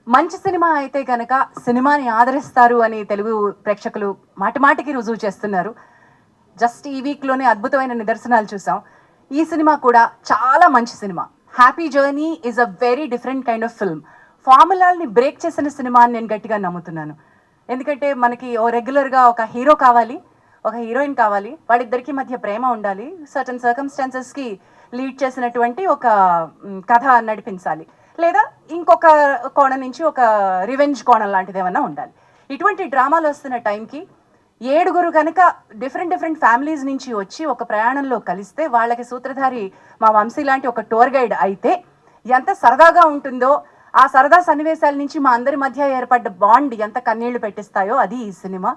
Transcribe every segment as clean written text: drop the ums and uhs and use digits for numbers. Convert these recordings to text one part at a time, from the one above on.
మంచి సినిమా అయితే కనుక సినిమాని ఆదరిస్తారు అని తెలుగు ప్రేక్షకులు మాటిమాటికి రుజువు చేస్తున్నారు. జస్ట్ ఈ వీక్లోనే అద్భుతమైన నిదర్శనాలు చూసాం. ఈ సినిమా కూడా చాలా మంచి cinema. Happy journey is a very different kind of film. ఫార్ములాల్ని బ్రేక్ చేసిన సినిమా అని నేను గట్టిగా నమ్ముతున్నాను. ఎందుకంటే మనకి ఓ రెగ్యులర్గా ఒక హీరో కావాలి, ఒక హీరోయిన్ కావాలి, వాళ్ళిద్దరికి మధ్య ప్రేమ ఉండాలి, సర్టన్ సర్కమ్స్టాన్సెస్కి లీడ్ చేసినటువంటి ఒక కథ నడిపించాలి, లేదా ఇంకొక కోణం నుంచి ఒక రివెంజ్ కోణం లాంటిది ఏమన్నా ఉండాలి. ఇటువంటి డ్రామాలు వస్తున్న టైంకి ఏడుగురు కనుక డిఫరెంట్ ఫ్యామిలీస్ నుంచి వచ్చి ఒక ప్రయాణంలో కలిస్తే వాళ్ళకి సూత్రధారి మా వంశీ లాంటి ఒక టూర్ గైడ్ అయితే ఎంత సరదాగా ఉంటుందో, ఆ సరదా సన్నివేశాల నుంచి మా అందరి మధ్య ఏర్పడ్డ బాండ్ ఎంత కన్నీళ్లు పెట్టిస్తాయో అది ఈ సినిమా.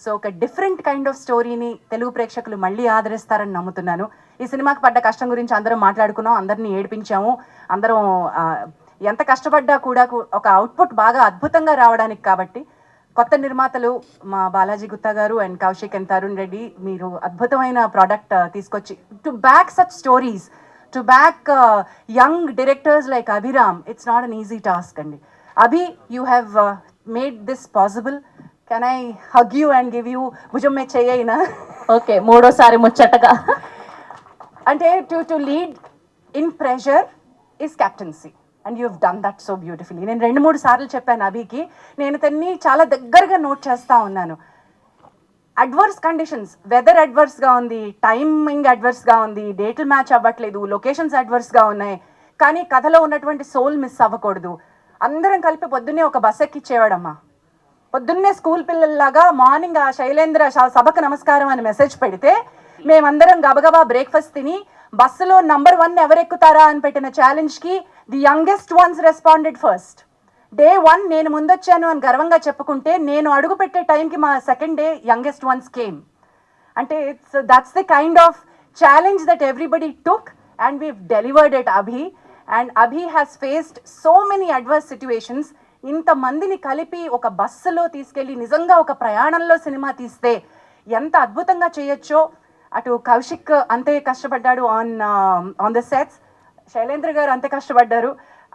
సో ఒక డిఫరెంట్ కైండ్ ఆఫ్ స్టోరీని తెలుగు ప్రేక్షకులు మళ్ళీ ఆదరిస్తారని నమ్ముతున్నాను. ఈ సినిమాకి పడ్డ కష్టం గురించి అందరం మాట్లాడుకున్నాం, అందరినీ ఏడిపించాము. అందరం ఎంత కష్టపడ్డా కూడా ఒక అవుట్పుట్ బాగా అద్భుతంగా రావడానికి. కాబట్టి కొత్త నిర్మాతలు మా బాలాజీ గుత్తా గారు అండ్ కౌశిక్ అండ్ తరుణ్ రెడ్డి, మీరు అద్భుతమైన ప్రోడక్ట్ తీసుకొచ్చి to back such stories, to back young directors like Abhiram, it's not an easy task అండి. Abhi, you have made this possible. Can I hug you and give you భుజం మే చెయ్యైనా? ఓకే, మూడోసారి ముచ్చటగా. అంటే to lead in pressure is captaincy and you have done that so beautifully. నేను 2-3 సార్లు చెప్పాను అభికి, నేను తన్ని చాలా దగ్గరగా నోట్ చేస్తూ ఉన్నాను. అడ్వర్స్ కండిషన్స్, వెదర్ అడ్వర్స్గా ఉంది, టైమింగ్ అడ్వర్స్గా ఉంది, డేట్లు మ్యాచ్ అవ్వట్లేదు, లొకేషన్స్ అడ్వర్స్గా ఉన్నాయి, కానీ కథలో ఉన్నటువంటి సోల్ మిస్ అవ్వకూడదు. అందరం కలిపి పొద్దున్నే ఒక బస్ ఎక్కిచ్చేవాడమ్మా. పొద్దున్నే స్కూల్ పిల్లల్లాగా మార్నింగ్ ఆ శైలేంద్ర సభకు నమస్కారం అని మెసేజ్ పెడితే మేమందరం గబగబా బ్రేక్ఫాస్ట్ తిని బస్సులో నంబర్ 1 ఎవరెక్కుతారా అని పెట్టిన ఛాలెంజ్కి the youngest ones responded first. Day 1 నేను ముందొచ్చాను అని గర్వంగా చెప్పుకుంటే, నేను అడుగు పెట్టే టైంకి మా second day youngest ones came. అంటే that's the kind of challenge that everybody took and we've delivered it Abhi. And Abhi has faced so many adverse situations. ఇంతమందిని కలిపి ఒక బస్సులో తీసుకెళ్ళి నిజంగా ఒక ప్రయాణంలో సినిమా తీస్తే ఎంత అద్భుతంగా చేయొచ్చో, అటు కౌశిక్ అంతే కష్టపడ్డాడు ఆన్ ద సెట్స్, శైలేంద్ర గారు అంతే కష్టపడ్డారు.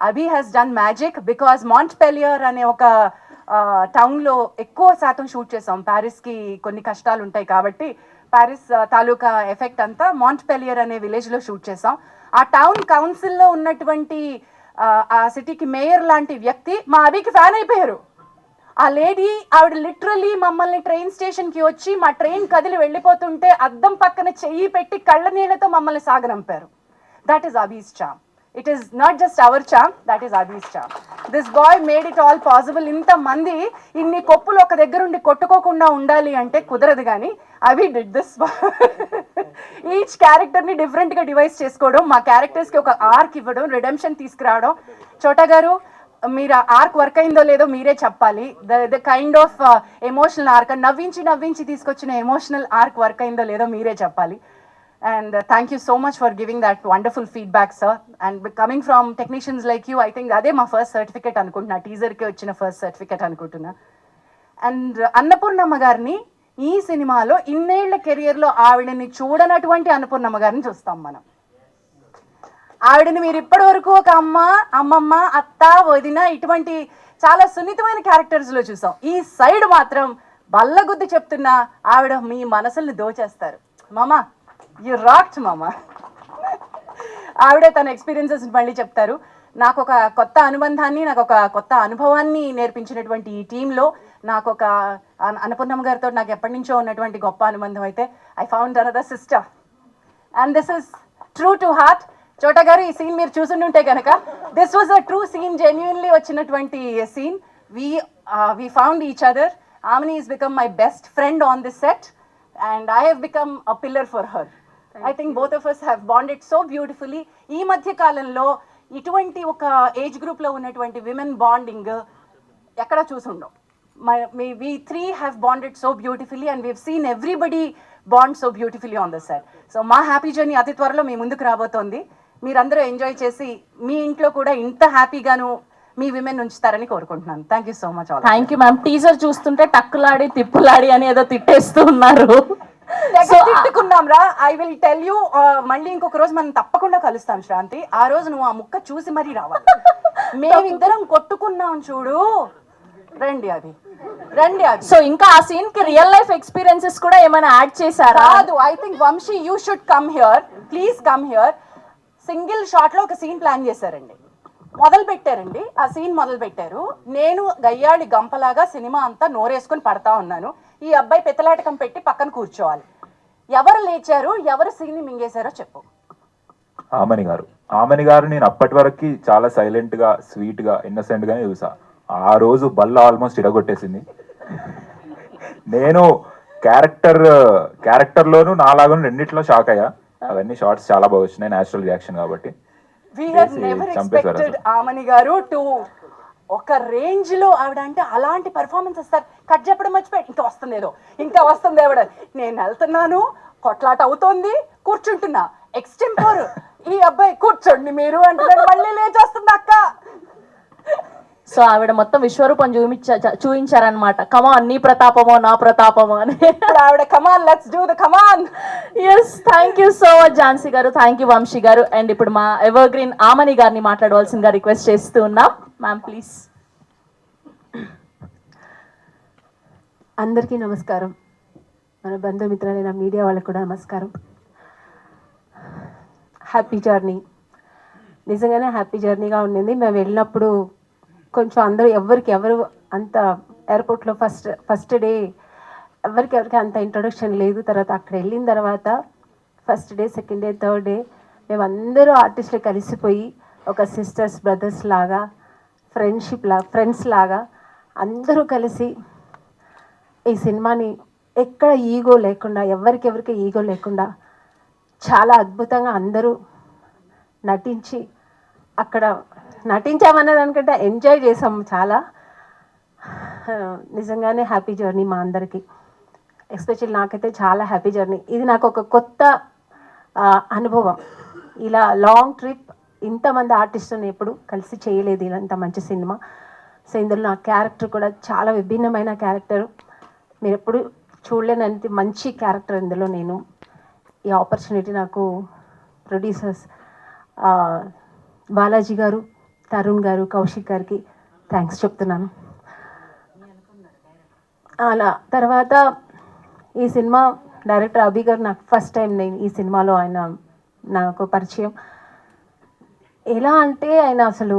అభి హ్యాస్ డన్ మ్యాజిక్ బికాజ్ మాంట్పెలియర్ అనే ఒక టౌన్లో ఎక్కువ శాతం షూట్ చేసాం. ప్యారిస్కి కొన్ని కష్టాలు ఉంటాయి కాబట్టి ప్యారిస్ తాలూకా ఎఫెక్ట్ అంతా మాంట్పెలియర్ అనే విలేజ్లో షూట్ చేసాం. ఆ టౌన్ కౌన్సిల్లో ఉన్నటువంటి ఆ సిటీకి మేయర్ లాంటి వ్యక్తి మా అభికి ఫ్యాన్ అయిపోయారు. ఆ లేడీ, ఆవిడ లిటరలీ మమ్మల్ని ట్రైన్ స్టేషన్కి వచ్చి మా ట్రైన్ కదిలి వెళ్ళిపోతుంటే అద్దం పక్కన చెయ్యి పెట్టి కళ్ళ నీళ్ళతో మమ్మల్ని సాగనంపారు. That is Abhi's charm. It is not just our charm, that is Abhi's charm. This boy made it all possible. ఇంతమంది ఇన్ని కొప్పులు ఒక దగ్గర ఉండి కొట్టుకోకుండా ఉండాలి అంటే కుదరదు, కానీ అభి డిడ్ దిస్. ఈచ్ క్యారెక్టర్ని డిఫరెంట్గా డివైస్ చేసుకోవడం, మా క్యారెక్టర్స్కి ఒక ఆర్క్ ఇవ్వడం, రిడెంప్షన్ తీసుకురావడం. చోటా గారు, మీరు ఆర్క్ వర్క్ అయిందో లేదో మీరే చెప్పాలి. The kind of emotional arc, నవ్వించి తీసుకొచ్చిన ఎమోషనల్ ఆర్క్ వర్క్ అయిందో లేదో మీరే చెప్పాలి. And thank you so much for giving that wonderful feedback sir. And coming from technicians like you, I think అదే మా ఫస్ట్ సర్టిఫికేట్ అనుకుంటున్నా, టీజర్కి వచ్చిన ఫస్ట్ సర్టిఫికేట్ అనుకుంటున్నా. అండ్ అన్నపూర్ణమ్మ గారిని ఈ సినిమాలో ఇన్నేళ్ల కెరియర్లో ఆవిడని చూడనటువంటి అన్నపూర్ణమ్మ గారిని చూస్తాం మనం. ఆవిడని మీరు ఇప్పటి వరకు ఒక అమ్మమ్మ, అత్త, వదిన ఇటువంటి చాలా సున్నితమైన క్యారెక్టర్స్లో చూసాం. ఈ సైడ్ మాత్రం బల్లగుద్ది చెప్తున్నా ఆవిడ మీ మనసుల్ని దోచేస్తారు. మామ, యు రాక్ట్ మామ. ఆవిడే తన ఎక్స్పీరియన్సెస్ మళ్ళీ చెప్తారు. నాకు ఒక కొత్త అనుబంధాన్ని, నాకు ఒక కొత్త అనుభవాన్ని నేర్పించినటువంటి ఈ టీంలో నాకు ఒక అన్నపూర్ణమ్మ గారితో నాకు ఎప్పటి నుంచో ఉన్నటువంటి గొప్ప అనుబంధం అయితే I found another sister and this is true to heart. Chota గారు, ఈ సీన్ మీరు చూసుంటే కనుక this was a true scene, genuinely వచ్చినటువంటి scene. We found each other. ఆమెని is become my best friend on this set and I have become a pillar for her. I think both of us have bonded so beautifully. ఈ మధ్య కాలంలో ఇటువంటి ఒక age గ్రూప్లో ఉన్నటువంటి women bonding ఎక్కడ చూసుండం. we three have bonded so beautifully and we've seen everybody bond so beautifully on the set. So మా happy journey అతి త్వరలో మీ ముందుకు రాబోతోంది. మీరందరూ ఎంజాయ్ చేసి మీ ఇంట్లో కూడా ఇంత హ్యాపీగాను మీ విమెన్ ఉంచుతారని కోరుకుంటున్నాను. Thank you so much. Thank you ma'am. Teaser చూస్తుంటే టక్కులాడి తిప్పులాడి అని ఏదో తిట్టేస్తూ ఉన్నారు. తిట్టుకున్నాం రా. ఐ విల్ టెల్ యూ, మళ్ళీ ఇంకొక రోజు మనం తప్పకుండా కలుస్తాం శ్రాంతి. ఆ రోజు నువ్వు ఆ ముక్క చూసి మరీ రావాలి. మేమిద్దరం కొట్టుకున్నాం చూడు, రండి అది. సో ఇంకా ఆ సీన్ కి రియల్ లైఫ్ ఎక్స్పీరియన్సెస్ కూడా ఏమైనా యాడ్ చేశారా? కాదు, I think Vamshi you should come here, please come here. Single shot లో ఒక సీన్ ప్లాన్ చేశారండి, మొదలు పెట్టారండి. ఆ సీన్ మొదలు పెట్టారు, నేను గయ్యాళి గంపలాగా సినిమా అంతా నోరేసుకుని పడతా ఉన్నాను. ఈ అబ్బాయి పెత్తలాటకం పెట్టి పక్కన కూర్చోవాలి. ఎవరు లేచారు, ఎవరు సీన్ మింగేశారో చెప్పు. ఆమని గారు నేను అప్పటి వరకు చాలా సైలెంట్ గా, స్వీట్ గా, ఇన్నసెంట్ గానే చూసా. ఆ రోజు బల్ల ఆల్మోస్ట్ ఇడగొట్టేసింది. నేను క్యారెక్టర్ లోను నాలాగా రెండిట్లో షాక్ అయ్యా. అవన్నీ షార్ట్స్ చాలా బాగా వచ్చినాయి, నేచురల్ రియాక్షన్ కాబట్టి. We have never expected Aamani garu to ఒక రేంజ్ లో ఆవిడ అంటే అలాంటి పర్ఫార్మెన్స్ ఇస్తారు. కట్ చెప్పడం మర్చిపోయి ఇంకా వస్తుంది ఏదో, ఇంకా వస్తుంది ఆవిడ. నేను వెళ్తున్నాను, కొట్లాట అవుతోంది, కూర్చుంటున్నా, ఎక్స్టెంపోర్ ఈ అబ్బాయి కూర్చోండి మీరు అంటే మళ్ళీ లేచి వస్తుంది అక్క. సో ఆవిడ మొత్తం విశ్వరూపం చూపించారనమాట. కమాన్, నీ ప్రతాపమో నా ప్రతాపమో అని. ఆవిడ come on, let's do the come on. Yes, thank you so much Jhansi గారు, థ్యాంక్ యూ వంశీ గారు. అండ్ ఇప్పుడు మా ఎవర్ గ్రీన్ ఆమని గారిని మాట్లాడవలసిందిగా రిక్వెస్ట్ చేస్తూ ఉన్నాం. Ma'am please. అందరికీ నమస్కారం. మన బంధుమిత్రులైన మీడియా వాళ్ళకు కూడా నమస్కారం. హ్యాపీ జర్నీ, నిజంగానే హ్యాపీ జర్నీగా ఉండింది. మేము వెళ్ళినప్పుడు కొంచెం అందరూ ఎవరు అంత ఎయిర్పోర్ట్లో ఫస్ట్ డే ఎవరికి అంత ఇంట్రొడక్షన్ లేదు. తర్వాత అక్కడ వెళ్ళిన తర్వాత first day, second day, third day మేమందరూ ఆర్టిస్టులు కలిసిపోయి ఒక సిస్టర్స్, బ్రదర్స్ లాగా, ఫ్రెండ్స్ లాగా అందరూ కలిసి ఈ సినిమాని ఎక్కడ ఈగో లేకుండా, ఎవరికి ఈగో లేకుండా చాలా అద్భుతంగా అందరూ నటించి, అక్కడ నటించామనే దానికంటే ఎంజాయ్ చేసాము చాలా. నిజంగానే హ్యాపీ జర్నీ మా అందరికీ. ఎస్పెషల్లీ నాకైతే చాలా హ్యాపీ జర్నీ. ఇది నాకు ఒక కొత్త అనుభవం. ఇలా లాంగ్ ట్రిప్, ఇంతమంది ఆర్టిస్టుని ఎప్పుడు కలిసి చేయలేదు ఇలాంటి మంచి సినిమా. సో ఇందులో నా క్యారెక్టర్ కూడా చాలా విభిన్నమైన క్యారెక్టర్, మీరు ఎప్పుడు చూడలేనంత మంచి క్యారెక్టర్ ఇందులో. నేను ఈ ఆపర్చునిటీ నాకు ప్రొడ్యూసర్స్ బాలాజీ గారు, తరుణ్ గారు, కౌశిక్ గారికి థ్యాంక్స్ చెప్తున్నాను. అలా తర్వాత ఈ సినిమా డైరెక్టర్ అభి గారు నాకు ఫస్ట్ టైం నేను ఈ సినిమాలో ఆయన నాకు పరిచయం. ఎలా అంటే ఆయన అసలు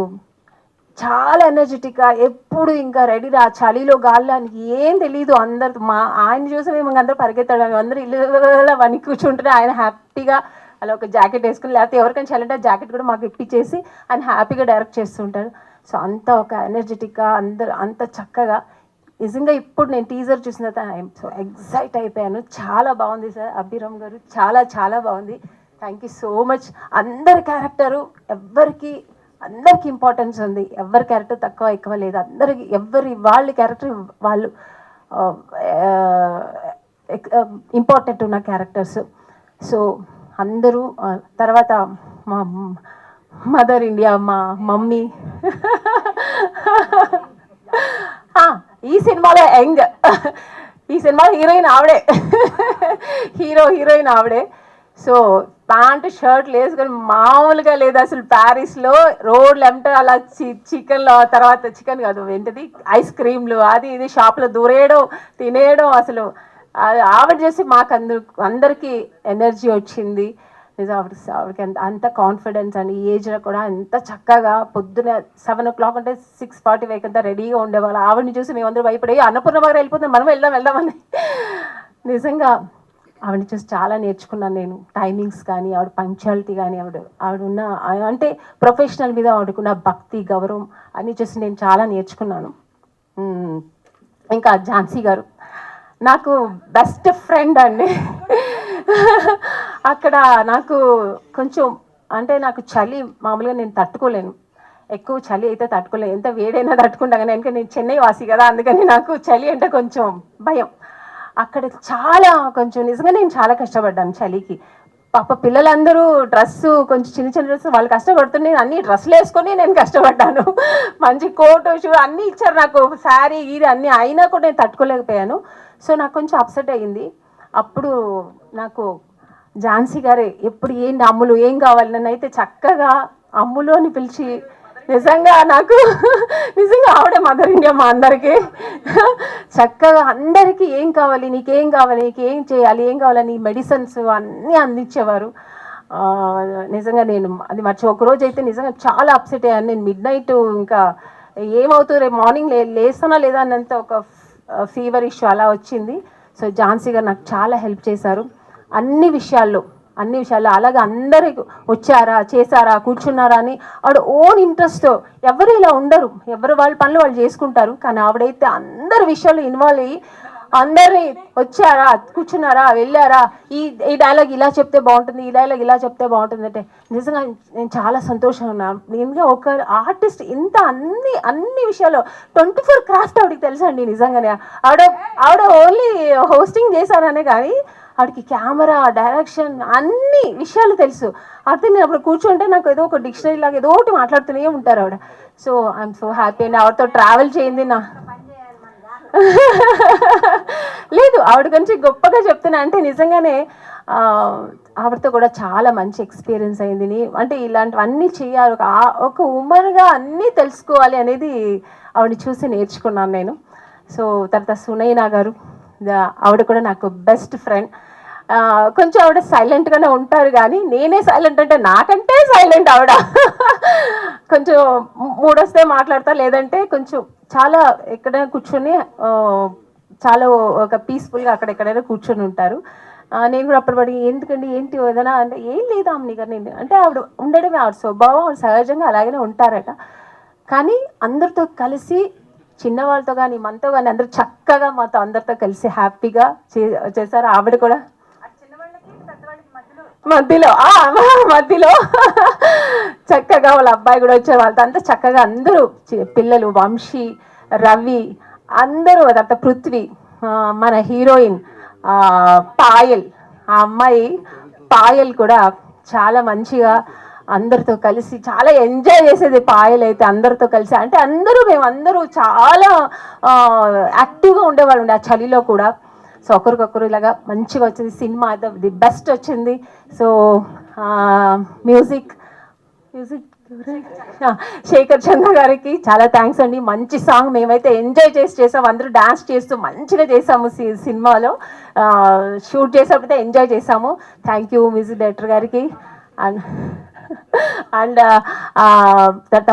చాలా ఎనర్జెటిక్గా, ఎప్పుడు ఇంకా రెడీగా, చలిలో గాలికి ఏం తెలీదు. అందరు ఆయన చూసి మేము అందరూ పరిగెత్తాడు, మేము అందరూ ఇల్లు వని కూర్చుంటే ఆయన హ్యాపీగా అలా ఒక జాకెట్ వేసుకుని, లేకపోతే ఎవరికైనా చల్లంటే జాకెట్ కూడా మాకు ఇప్పించేసి ఆయన హ్యాపీగా డైరెక్ట్ చేస్తుంటారు. సో అంత ఒక ఎనర్జెటిక్గా, అందరూ అంత చక్కగా. నిజంగా ఇప్పుడు నేను టీజర్ చూసిన తర్వాత ఐఎమ్ సో ఎగ్జైట్ అయిపోయాను. చాలా బాగుంది సార్, అభిరామ్ గారు చాలా చాలా బాగుంది. Thank you so much. అందరి క్యారెక్టరు అందరికి ఇంపార్టెన్స్ ఉంది. ఎవరి క్యారెక్టర్ తక్కువ ఎక్కువ లేదు, అందరికి వాళ్ళ క్యారెక్టర్ వాళ్ళు ఇంపార్టెంట్ ఉన్న క్యారెక్టర్స్. సో అందరూ తర్వాత మా మదర్ ఇండియా, మా మమ్మీ ఈ సినిమాలో యంగ్, ఈ సినిమాలో హీరోయిన్ ఆవిడే, హీరోయిన్ ఆవిడే. సో ప్యాంటు షర్ట్లు వేసుకొని మామూలుగా లేదు అసలు. ప్యారిస్లో రోడ్లు ఎంట అలా చికెన్లో, తర్వాత చికెన్ కాదు ఏంటిది ఐస్ క్రీమ్లు, అది ఇది షాప్లో దూరేయడం, తినేయడం. అసలు ఆవిడ చేసి మాకు అందరికీ ఎనర్జీ వచ్చింది. నిజం, ఆవిడకి అంత కాన్ఫిడెన్స్ అండ్ ఈ ఏజ్లో కూడా ఎంత చక్కగా పొద్దున 7 o'clock అంటే 6:45 అంతా రెడీగా ఉండేవాళ్ళు. ఆవిడని చూసి మేమందరూ భయపడి అన్నపూర్ణ దగ్గర వెళ్ళిపోతున్నాం, మనం వెళ్దామని. నిజంగా ఆవిడని చూసి చాలా నేర్చుకున్నాను నేను. టైమింగ్స్ కానీ, ఆవిడ పంక్చువాలిటీ కానీ, ఆవిడ ఉన్న అంటే ప్రొఫెషనల్ మీద ఆవిడకున్న భక్తి, గౌరవం అన్నీ చూసి నేను చాలా నేర్చుకున్నాను. ఇంకా ఝాన్సీ గారు నాకు బెస్ట్ ఫ్రెండ్ అండి. అక్కడ నాకు కొంచెం అంటే నాకు చలి మామూలుగా నేను తట్టుకోలేను, ఎక్కువ చలి అయితే తట్టుకోలేను. ఎంత వేడైనా తట్టుకుంటా కానీ, ఎందుకంటే నేను చెన్నై వాసి కదా, అందుకని నాకు చలి అంటే కొంచెం భయం. అక్కడ చాలా కొంచెం నిజంగా నేను చాలా కష్టపడ్డాను చలికి. పాప పిల్లలందరూ డ్రెస్సు కొంచెం చిన్న డ్రెస్ వాళ్ళు కష్టపడుతుంటే నేను అన్ని డ్రెస్సులు వేసుకొని నేను కష్టపడ్డాను. మంచి కోటు, షూ అన్నీ ఇచ్చారు నాకు, శారీ గీరి అన్నీ, అయినా కూడా నేను తట్టుకోలేకపోయాను. సో నాకు కొంచెం అప్సెట్ అయ్యింది. అప్పుడు నాకు ఝాన్సీ గారే ఎప్పుడు ఏంటి అమ్ములు ఏం కావాలి నన్ను అయితే చక్కగా అమ్ములు అని పిలిచి నిజంగా నాకు నిజంగా ఆవిడే మదర్ ఇండియా మా అందరికీ చక్కగా అందరికీ ఏం కావాలి నీకేం కావాలి నీకేం చేయాలి ఏం కావాలని మెడిసిన్స్ అన్నీ అందించేవారు. నిజంగా నేను అది ఒకరోజు అయితే నిజంగా చాలా అప్సెట్ అయ్యాను. నేను మిడ్ నైట్ ఇంకా ఏమవుతుంది రేపు మార్నింగ్ లేస్తానా లేదా అన్నంత ఒక ఫీవర్ ఇష్యూ అలా వచ్చింది. సో ఝాన్సీ గారు నాకు చాలా హెల్ప్ చేశారు అన్ని విషయాల్లో. అలాగే అందరికి వచ్చారా చేశారా కూర్చున్నారా అని ఆవిడ ఓన్ ఇంట్రెస్ట్. ఎవరు ఇలా ఉండరు, ఎవరు వాళ్ళ పనులు వాళ్ళు చేసుకుంటారు. కానీ ఆవిడైతే అందరి విషయాలు ఇన్వాల్వ్ అయ్యి అందరి వచ్చారా కూర్చున్నారా వెళ్ళారా ఈ డైలాగ్ ఇలా చెప్తే బాగుంటుంది, ఈ డైలాగ్ ఇలా చెప్తే బాగుంటుంది అంటే నిజంగా నేను చాలా సంతోషంగా ఉన్నాను. నేను ఒక ఆర్టిస్ట్ ఇంత అన్ని విషయాలు 24 క్రాఫ్ట్ ఆవిడకి తెలుసండి. నిజంగానే ఆవిడ ఓన్లీ హోస్టింగ్ చేశారనే కానీ ఆవిడకి కెమెరా డైరెక్షన్ అన్ని విషయాలు తెలుసు. అయితే నేను అప్పుడు కూర్చుంటే నాకు ఏదో ఒక డిక్షనరీ లాగా ఏదో ఒకటి మాట్లాడుతూనే ఉంటారు ఆవిడ. సో ఐఎమ్ సో హ్యాపీ అండి ఆవిడతో ట్రావెల్ చేయింది. లేదు ఆవిడ గురించి గొప్పగా చెప్తున్నా అంటే నిజంగానే ఆవిడతో కూడా చాలా మంచి ఎక్స్పీరియన్స్ అయింది. అంటే ఇలాంటివన్నీ చేయాలి, ఒక ఉమెన్గా అన్నీ తెలుసుకోవాలి అనేది ఆవిడని చూసి నేర్చుకున్నాను నేను. సో తర్వాత సునైనా గారు, ఆవిడ కూడా నాకు బెస్ట్ ఫ్రెండ్. కొంచెం ఆవిడ సైలెంట్గానే ఉంటారు కానీ నేనే సైలెంట్ అంటే నాకంటే సైలెంట్ ఆవిడ. కొంచెం మూడొస్తే మాట్లాడతా, లేదంటే కొంచెం చాలా ఎక్కడైనా కూర్చొని చాలా ఒక పీస్ఫుల్గా అక్కడెక్కడైనా కూర్చొని ఉంటారు. నేను కూడా అప్పటి ఎందుకండి ఏంటి ఏదైనా అంటే ఏం లేదా అమ్ని గారు నేను అంటే ఆవిడ ఉండడమే ఆవిడ స్వభావం, ఆవిడ సహజంగా అలాగనే ఉంటారట. కానీ అందరితో కలిసి చిన్నవాళ్ళతో కానీ మనతో కానీ అందరూ చక్కగా మాతో అందరితో కలిసి హ్యాపీగా చేశారు. ఆవిడ కూడా మధ్యలో చక్కగా వాళ్ళ అబ్బాయి కూడా వచ్చారు. వాళ్ళతో అంతా చక్కగా అందరూ పిల్లలు వంశీ, రవి అందరూ, అదంతా పృథ్వీ, మన హీరోయిన్ పాయల్, ఆ అమ్మాయి పాయల్ కూడా చాలా మంచిగా అందరితో కలిసి చాలా ఎంజాయ్ చేసేది. పాయల్ అయితే అందరితో కలిసి అంటే మేమందరూ చాలా యాక్టివ్గా ఉండేవాళ్ళు ఆ చలిలో కూడా. సో ఒకరికొకరు ఇలాగా మంచిగా వచ్చింది సినిమా, ది బెస్ట్ వచ్చింది. సో మ్యూజిక్ శేఖర్ చంద్ర గారికి చాలా థ్యాంక్స్ అండి. మంచి సాంగ్ మేమైతే ఎంజాయ్ చేసాము, అందరూ డాన్స్ చేస్తూ మంచిగా చేసాము. సినిమాలో షూట్ చేసేటప్పుడు ఎంజాయ్ చేసాము. థ్యాంక్ యూ మ్యూజిక్ డైరెక్టర్ గారికి అండ్ తర్వాత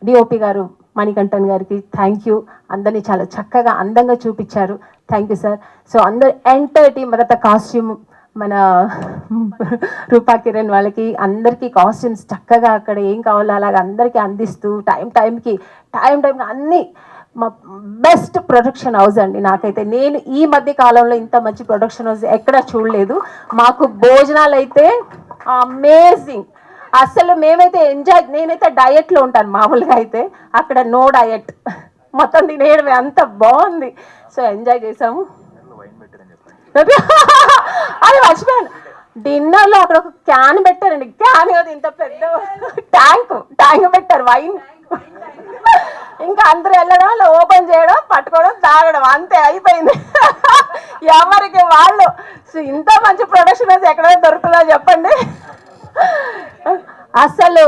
డిఓపి గారు మణికంఠన్ గారికి థ్యాంక్ యూ. అందరినీ చాలా చక్కగా అందంగా చూపించారు. Thank you sir. సో అందరు ఎంటైర్ టీమ్, తర్వాత కాస్ట్యూమ్ మన రూపా కిరణ్ వాళ్ళకి అందరికీ కాస్ట్యూమ్స్ చక్కగా అక్కడ ఏం కావాలో అలాగ అందరికీ అందిస్తూ టైంకి అన్నీ మా బెస్ట్ ప్రొడక్షన్ హౌస్ అండి. నాకైతే నేను ఈ మధ్య కాలంలో ఇంత మంచి ప్రొడక్షన్ హౌస్ ఎక్కడా చూడలేదు. మాకు భోజనాలు అయితే అమేజింగ్. అసలు మేమైతే నేనైతే డయట్లో ఉంటాను మామూలుగా, అయితే అక్కడ నో డయట్, మొత్తం తినేయడమే, అంత బాగుంది. సో ఎంజాయ్ చేసాము. అది మర్చిపోయాను, డిన్నర్లో అక్కడ ఒక క్యాన్ పెట్టారండి. క్యాన్ కాదు, ఇంత పెద్ద ట్యాంక్ పెట్టారు వైన్. ఇంకా అందరూ వెళ్ళడం, ఓపెన్ చేయడం, పట్టుకోవడం, తాగడం, అంతే అయిపోయింది. ఎవరికి వాళ్ళు. సో ఇంత మంచి ప్రొడక్షన్ అయితే ఎక్కడైనా దొరుకుతుందా చెప్పండి. అసలు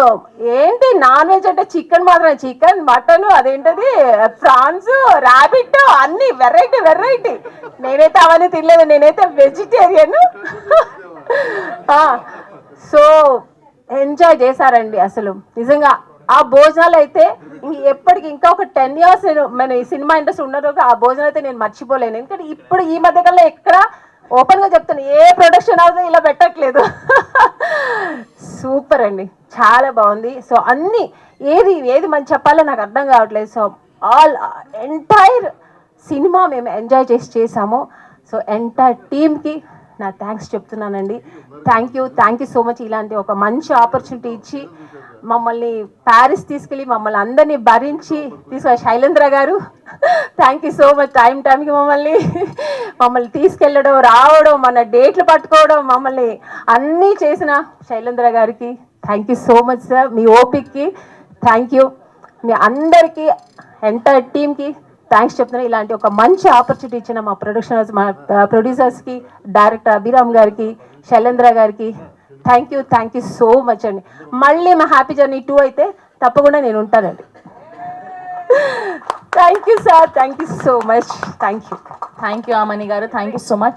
ఏంటి నాన్ వెజ్ అంటే చికెన్ మాత్రమే, చికెన్ మటన్ అదేంటది ప్రాన్స్ ర్యాబిట్ అన్ని వెరైటీ. నేనైతే అవన్నీ తినలేదు, నేనైతే వెజిటేరియన్. సో ఎంజాయ్ చేశారండి అసలు నిజంగా. ఆ భోజనాలు అయితే ఎప్పటికి ఇంకా ఒక 10 years మన ఈ సినిమా ఇండస్ట్రీ ఉన్న రోజు ఆ భోజనం అయితే నేను మర్చిపోలేను. ఎందుకంటే ఇప్పుడు ఈ మధ్య కల్లా ఎక్కడ ఓపెన్గా చెప్తాను, ఏ ప్రొడక్షన్ హౌస్ ఇలా పెట్టట్లేదు. సూపర్ అండి, చాలా బాగుంది. సో అన్నీ ఏది మంచి చెప్పాలో నాకు అర్థం కావట్లేదు. సో ఎంటైర్ సినిమా మేము ఎంజాయ్ చేసాము. సో ఎంటైర్ టీమ్కి నా థ్యాంక్స్ చెప్తున్నానండి. Thank you so much. ఇలాంటి ఒక మంచి ఆపర్చునిటీ ఇచ్చి మమ్మల్ని ప్యారిస్ తీసుకెళ్ళి మమ్మల్ని అందరినీ భరించి శైలేంద్ర గారు థ్యాంక్ యూ సో మచ్. టైంకి మమ్మల్ని తీసుకెళ్ళడం, రావడం, మన డేట్లు పట్టుకోవడం, మమ్మల్ని అన్నీ చేసిన శైలేంద్ర గారికి thank you so much sir. మీ ఓపిక్కి థ్యాంక్ యూ. మీ అందరికీ ఎంటైర్ టీమ్కి థ్యాంక్స్ చెప్తున్నాను. ఇలాంటి ఒక మంచి ఆపర్చునిటీ ఇచ్చిన మా మా ప్రొడ్యూసర్స్కి, డైరెక్టర్ అభిరామ్ గారికి, శైలేంద్ర గారికి థ్యాంక్ యూ సో మచ్ అండి. మళ్ళీ మా హ్యాపీ జర్నీ 2 అయితే తప్పకుండా నేను ఉంటానండి. Thank you sir, thank you so much, thank you. Thank you Aamani garu, thank you so much.